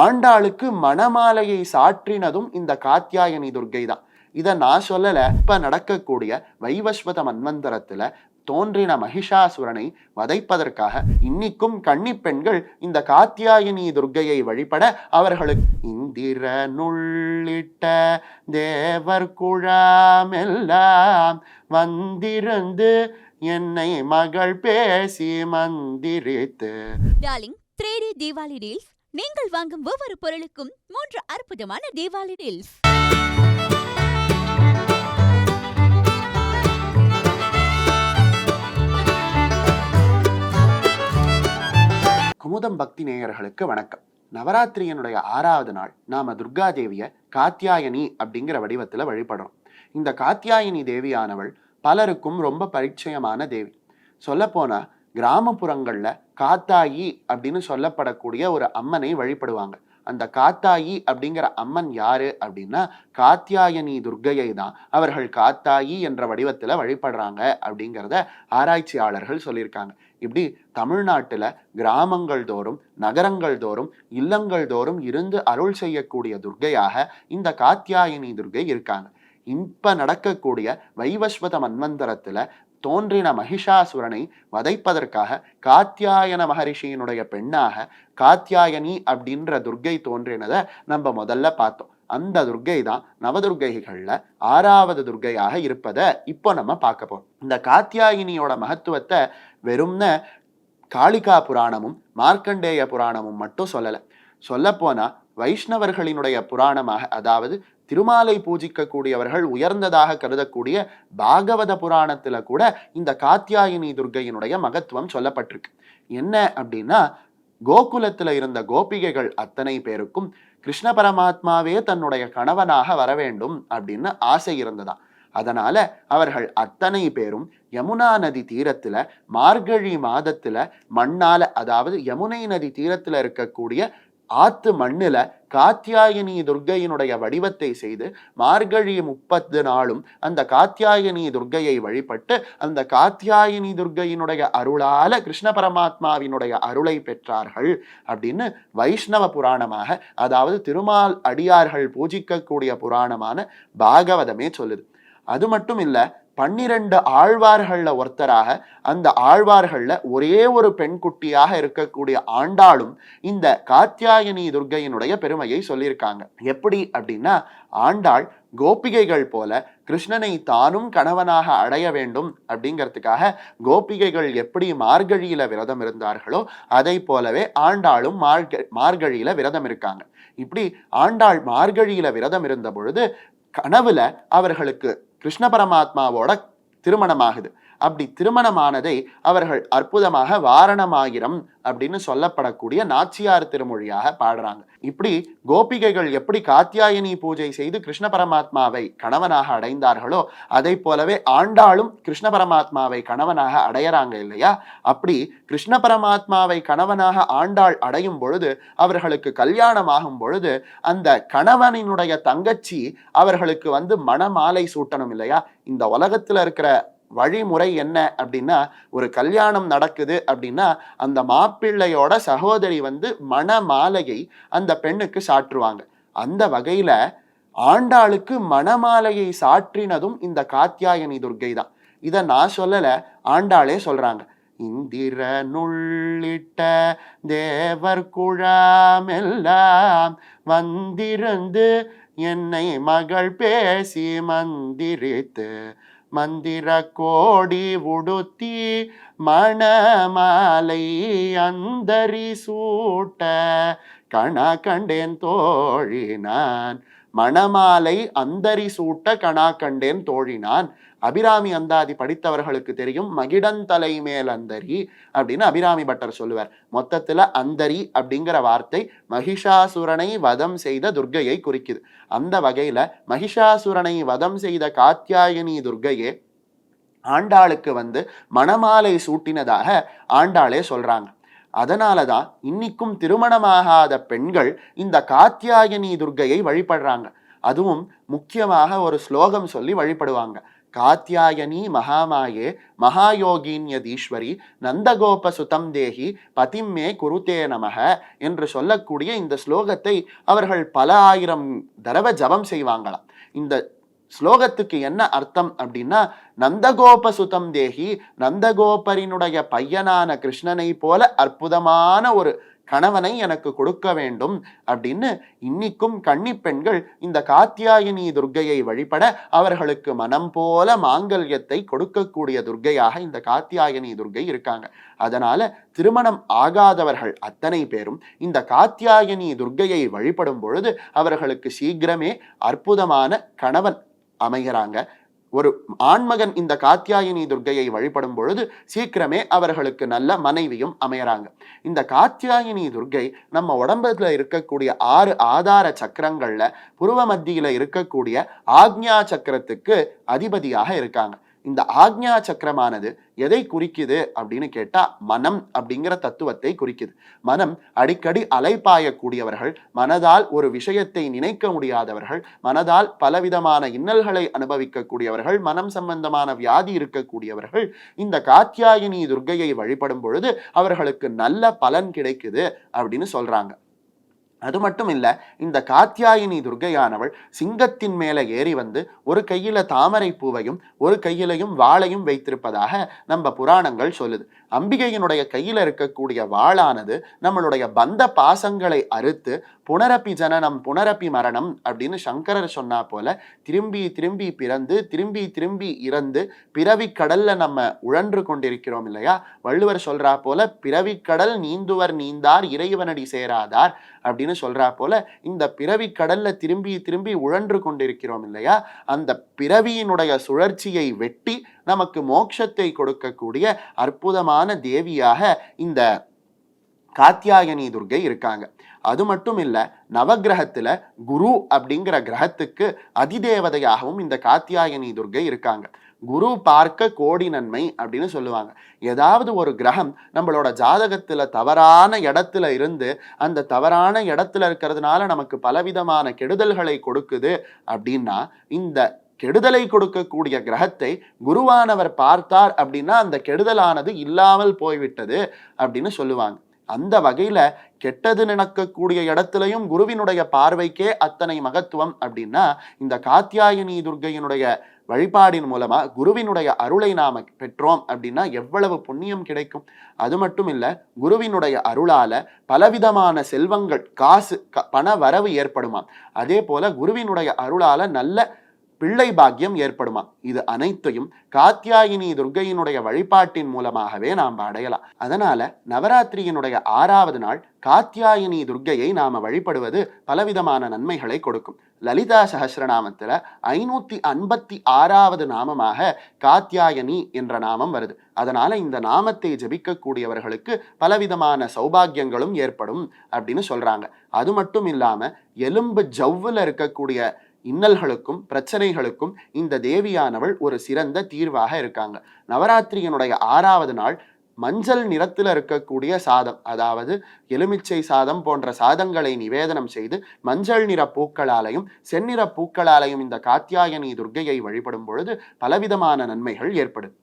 ஆண்டாளுக்கு மணமாலையை சாற்றினதும் இந்த காத்யாயனி துர்க்கை தான். இதை நான் சொல்லல. இப்ப நடக்கக்கூடிய வைவஸ்வத மன்வந்தரத்துல தோன்றின மகிஷாசுரனை வதைப்பதற்காக இன்னிக்கும் கன்னி பெண்கள் இந்த காத்யாயனி துர்க்கையை வழிபட அவர்களுக்கு இந்திர நுள்ளிட்ட தேவர் குழாமெல்லாம் வந்திருந்து என்னை மகள் பேசி மந்திரித்து. Darling 3D Deepavali deals. நீங்கள் வாங்கும் ஒவ்வொரு பொருளுக்கும் 3 அற்புதமான தீபாவளி டீல்ஸ். குமுதம் பக்தி நேயர்களுக்கு வணக்கம். நவராத்திரியனுடைய 6வது நாள் நாம துர்கா தேவிய காத்யாயனி அப்படிங்கிற வடிவத்துல வழிபடுறோம். இந்த காத்யாயனி தேவியானவள் பலருக்கும் ரொம்ப பரிச்சயமான தேவி. சொல்ல போனா கிராமப்புறங்கள்ல காத்தாயி அப்படின்னு சொல்லப்படக்கூடிய ஒரு அம்மனை வழிபடுவாங்க. அந்த காத்தாயி அப்படிங்கிற அம்மன் யாரு அப்படின்னா காத்யாயனி துர்க்கையை தான் அவர்கள் காத்தாயி என்ற வடிவத்துல வழிபடுறாங்க அப்படிங்கிறத ஆராய்ச்சியாளர்கள் சொல்லியிருக்காங்க. இப்படி தமிழ்நாட்டுல கிராமங்கள் தோறும் நகரங்கள் தோறும் இல்லங்கள் தோறும் இருந்து அருள் செய்யக்கூடிய துர்க்கையாக இந்த காத்யாயனி துர்க்கை இருக்காங்க. இப்ப நடக்கக்கூடிய வைவஸ்வத மன்வந்தரத்துல தோன்றின மகிஷாசுரனை வதைப்பதற்காக காத்யாயன மகரிஷியினுடைய பெண்ணாக காத்யாயனி அப்படின்ற துர்க்கை தோன்றினதை நம்ம முதல்ல பார்த்தோம். அந்த துர்க்கை தான் நவதுர்க்கைகள்ல 6வது துர்க்கையாக இருப்பதை இப்போ நம்ம பார்க்க போறோம். இந்த காத்யாயினியோட மகத்துவத்தை வெறும்ன காளிகா புராணமும் மார்க்கண்டேய புராணமும் மட்டும் சொல்லலை. சொல்லப்போனா வைஷ்ணவர்களினுடைய புராணமாக, அதாவது திருமாலை பூஜிக்கக்கூடியவர்கள் உயர்ந்ததாக கருதக்கூடிய பாகவத புராணத்துல கூட இந்த காத்யாயினி துர்க்கையினுடைய மகத்துவம் சொல்லப்பட்டிருக்கு. என்ன அப்படின்னா, கோகுலத்துல இருந்த கோபிகைகள் அத்தனை பேருக்கும் கிருஷ்ண பரமாத்மாவே தன்னுடைய கணவனாக வர வேண்டும் அப்படின்னு ஆசை இருந்ததா. அதனால அவர்கள் அத்தனை பேரும் யமுனா நதி தீரத்துல மார்கழி மாதத்துல மண்ணால, அதாவது யமுனை நதி தீரத்துல இருக்கக்கூடிய ஆத்து மண்ணுல காத்யாயனி துர்க்கையினுடைய வடிவத்தை செய்து மார்கழி 30 நாளும் அந்த காத்யாயனி துர்க்கையை வழிபட்டு அந்த காத்யாயனி துர்க்கையினுடைய அருளால கிருஷ்ண பரமாத்மாவினுடைய அருளை பெற்றார்கள் அப்படின்னு வைஷ்ணவ புராணமாக, அதாவது திருமால் அடியார்கள் பூஜிக்கக்கூடிய புராணமான பாகவதமே சொல்லுது. அது மட்டும் இல்ல, 12 ஆழ்வார்கள்ல ஒருத்தராக, அந்த ஆழ்வார்கள்ல ஒரே ஒரு பெண் குட்டியாக இருக்கக்கூடிய ஆண்டாளும் இந்த காத்யாயனி துர்க்கையினுடைய பெருமையை சொல்லியிருக்காங்க. எப்படி அப்படின்னா, ஆண்டாள் கோபிகைகள் போல கிருஷ்ணனை தானும் கணவனாக அடைய வேண்டும் அப்படிங்கிறதுக்காக கோபிகைகள் எப்படி மார்கழியில விரதம் இருந்தார்களோ அதை போலவே ஆண்டாளும் மார்கழியில விரதம் இருக்காங்க. இப்படி ஆண்டாள் மார்கழியில விரதம் இருந்த பொழுது கனவுல அவர்களுக்கு கிருஷ்ண பரமாத்மாவோட திருமணமாகுது. அப்படி திருமணமானதை அவர்கள் அற்புதமாக வாரணமாயிரம் அப்படின்னு சொல்லப்படக்கூடிய நாச்சியார் திருமொழியாக பாடுறாங்க. இப்படி கோபிகைகள் எப்படி காத்யாயனி பூஜை செய்து கிருஷ்ண பரமாத்மாவை கணவனாக அடைந்தார்களோ அதை போலவே ஆண்டாளும் கிருஷ்ண பரமாத்மாவை கணவனாக அடையறாங்க இல்லையா. அப்படி கிருஷ்ண பரமாத்மாவை கணவனாக ஆண்டாள் அடையும் பொழுது, அவர்களுக்கு கல்யாணம் ஆகும் பொழுது, அந்த கணவனினுடைய தங்கச்சி அவர்களுக்கு மணமாலை சூட்டணும் இல்லையா. இந்த உலகத்துல இருக்கிற வழிமுறை என்ன அப்படின்னா, ஒரு கல்யாணம் நடக்குது அப்படின்னா அந்த மாப்பிள்ளையோட சகோதரி மணமாலையை அந்த பெண்ணுக்கு சாற்றுவாங்க. அந்த வகையில ஆண்டாளுக்கு மணமாலையை சாற்றினதும் இந்த காத்யாயனி துர்க்கை தான். இதை நான் சொல்லல, ஆண்டாளே சொல்றாங்க. இந்திர நுள்ளிட்ட தேவர் குழாமெல்லாம் வந்திருந்து என்னை மகள் பேசி மந்திரித்து மந்திர கோடி உடுத்தி மணமாலை அந்தரி சூட்ட கண கண்டேன் தோழினான். மணமாலை அந்தரி சூட்ட கணா கண்டேன் தோழினான். அபிராமி அந்தாதி படித்தவர்களுக்கு தெரியும், மகிடந்தலை மேல் அந்தரி அப்படின்னு அபிராமி பட்டர் சொல்லுவார். மொத்தத்துல அந்தரி அப்படிங்கிற வார்த்தை மகிஷாசுரனை வதம் செய்த துர்க்கையை குறிக்குது. அந்த வகையில மகிஷாசுரனை வதம் செய்த காத்யாயனி துர்க்கையே ஆண்டாளுக்கு மணமாலை சூட்டினதாக ஆண்டாளே சொல்றாங்க. அதனாலதான் இன்னிக்கும் திருமணமாகாத பெண்கள் இந்த காத்யாயனி துர்க்கையை வழிபடுறாங்க. அதுவும் முக்கியமாக ஒரு ஸ்லோகம் சொல்லி வழிபடுவாங்க. காத்யாயனி மகாமாயே மகாயோகின்யதீஸ்வரி நந்தகோபசுதம் தேஹி பதிம்மே குருதே நமக என்று சொல்லக்கூடிய இந்த ஸ்லோகத்தை அவர்கள் பல ஆயிரம் தடவை ஜபம் செய்வாங்களாம். இந்த ஸ்லோகத்துக்கு என்ன அர்த்தம் அப்படின்னா, நந்தகோபசுதம் தேஹி, நந்தகோபரினுடைய பையனான கிருஷ்ணனை போல அற்புதமான ஒரு கணவனை எனக்கு கொடுக்க வேண்டும் அப்படின்னு இன்னிக்கும் கன்னி பெண்கள் இந்த காத்யாயினி துர்க்கையை வழிபட அவர்களுக்கு மனம் போல மாங்கல்யத்தை கொடுக்கக்கூடிய துர்க்கையாக இந்த காத்யாயினி துர்க்கை இருக்காங்க. அதனால திருமணம் ஆகாதவர்கள் அத்தனை பேரும் இந்த காத்யாயினி துர்க்கையை வழிபடும் பொழுது அவர்களுக்கு சீக்கிரமே அற்புதமான கணவன் அமைகிறாங்க. ஒரு ஆண்மகன் இந்த காத்யாயினி துர்க்கையை வழிபடும் பொழுது சீக்கிரமே அவர்களுக்கு நல்ல மனைவியும் அமையறாங்க. இந்த காத்யாயினி துர்க்கை நம்ம உடம்புல இருக்கக்கூடிய 6 ஆதார சக்கரங்கள்ல புருவ மத்தியில இருக்கக்கூடிய ஆக்ஞா சக்கரத்துக்கு அதிபதியாக இருக்காங்க. இந்த ஆக்ஞா சக்கரமானது எதை குறிக்குது அப்படின்னு கேட்டா, மனம் அப்படிங்கிற தத்துவத்தை குறிக்குது. மனம் அடிக்கடி அலைப்பாயக்கூடியவர்கள், மனதால் ஒரு விஷயத்தை நினைக்க முடியாதவர்கள், மனதால் பலவிதமான இன்னல்களை அனுபவிக்கக்கூடியவர்கள், மனம் சம்பந்தமான வியாதி இருக்கக்கூடியவர்கள் இந்த காத்யாயினி துர்க்கையை வழிபடும் பொழுது அவர்களுக்கு நல்ல பலன் கிடைக்குது அப்படின்னு சொல்றாங்க. அது மட்டும் இல்ல, இந்த காத்யாயினி துர்க்கையானவள் சிங்கத்தின் மேல ஏறி வந்து ஒரு கையில தாமரை பூவையும் ஒரு கையிலையும் வாளையும் வைத்திருப்பதாக நம்ம புராணங்கள் சொல்லுது. அம்பிகையினுடைய கையில இருக்கக்கூடிய வாளானது நம்மளுடைய பந்த பாசங்களை அறுத்து புனரப்பி ஜனனம் புனரப்பி மரணம் அப்படின்னு சங்கரர் சொன்னா போல திரும்பி திரும்பி பிறந்து திரும்பி திரும்பி இறந்து பிறவி கடல்ல நம்ம உழன்று கொண்டிருக்கிறோம் இல்லையா? வள்ளுவர் சொல்றா போல பிறவி கடல் நீந்துவர் நீந்தார் இறைவனடி சேராதார் அப்படின்னு சொல்றா போல இந்த பிறவி கடல்ல திரும்பி திரும்பி உழன்று கொண்டிருக்கிறோம் இல்லையா? அந்த பிறவியினுடைய சுழற்சியை வெட்டி நமக்கு மோட்சத்தை கொடுக்கக்கூடிய அற்புதமான தேவியாக இந்த காத்யாயனி துர்க்கை இருக்காங்க. அது மட்டும் இல்ல, நவகிரகத்துல குரு அப்படிங்கிற கிரகத்துக்கு அதிதேவதையாகவும் இந்த காத்யாயனி துர்க்கை இருக்காங்க. குரு பார்க்க கோடி நன்மை அப்படின்னு சொல்லுவாங்க. ஏதாவது ஒரு கிரகம் நம்மளோட ஜாதகத்துல தவறான இடத்துல இருந்து அந்த தவறான இடத்துல இருக்கிறதுனால நமக்கு பலவிதமான கெடுதல்களை கொடுக்குது அப்படின்னா, இந்த கெடுதலை கொடுக்கக்கூடிய கிரகத்தை குருவானவர் பார்த்தார் அப்படின்னா அந்த கெடுதலானது இல்லாமல் போய்விட்டது அப்படின்னு சொல்லுவாங்க. அந்த வகையில கெட்டது நினைக்கக்கூடிய இடத்துலையும் குருவினுடைய பார்வைக்கே அத்தனை மகத்துவம் அப்படின்னா, இந்த காத்யாயினி துர்க்கையினுடைய வழிபாடின் மூலமா குருவினுடைய அருளை நாம பெற்றோம் அப்படின்னா எவ்வளவு புண்ணியம் கிடைக்கும். அது மட்டும் இல்ல, குருவினுடைய அருளால பலவிதமான செல்வங்கள், காசு, பண வரவு ஏற்படுமாம். அதே போல குருவினுடைய அருளால நல்ல பிள்ளை பாக்கியம் ஏற்படுமா. இது அனைத்தையும் காத்யாயினி துர்க்கையினுடைய வழிபாட்டின் மூலமாகவே நாம் அடையலாம். அதனால நவராத்திரியினுடைய 6வது நாள் காத்யாயினி துர்க்கையை நாம வழிபடுவது பலவிதமான நன்மைகளை கொடுக்கும். லலிதா சஹஸ்ரநாமத்துல 556வது நாமமாக காத்யாயனி என்ற நாமம் வருது. அதனால இந்த நாமத்தை ஜபிக்கக்கூடியவர்களுக்கு பலவிதமான சௌபாகியங்களும் ஏற்படும் அப்படின்னு சொல்றாங்க. அது மட்டும் இல்லாம எலும்பு ஜவ்வுல இருக்கக்கூடிய இன்னல்களுக்கும் பிரச்சனைகளுக்கும் இந்த தேவியானவள் ஒரு சிறந்த தீர்வாக இருக்காங்க. நவராத்திரியினுடைய 6வது நாள் மஞ்சள் நிறத்தில் இருக்கக்கூடிய சாதம், அதாவது எலுமிச்சை சாதம் போன்ற சாதங்களை நிவேதனம் செய்து மஞ்சள் நிற பூக்களாலையும் செந்நிற பூக்களாலையும் இந்த காத்யாயனி துர்க்கையை வழிபடும் பொழுது பலவிதமான நன்மைகள் ஏற்படும்.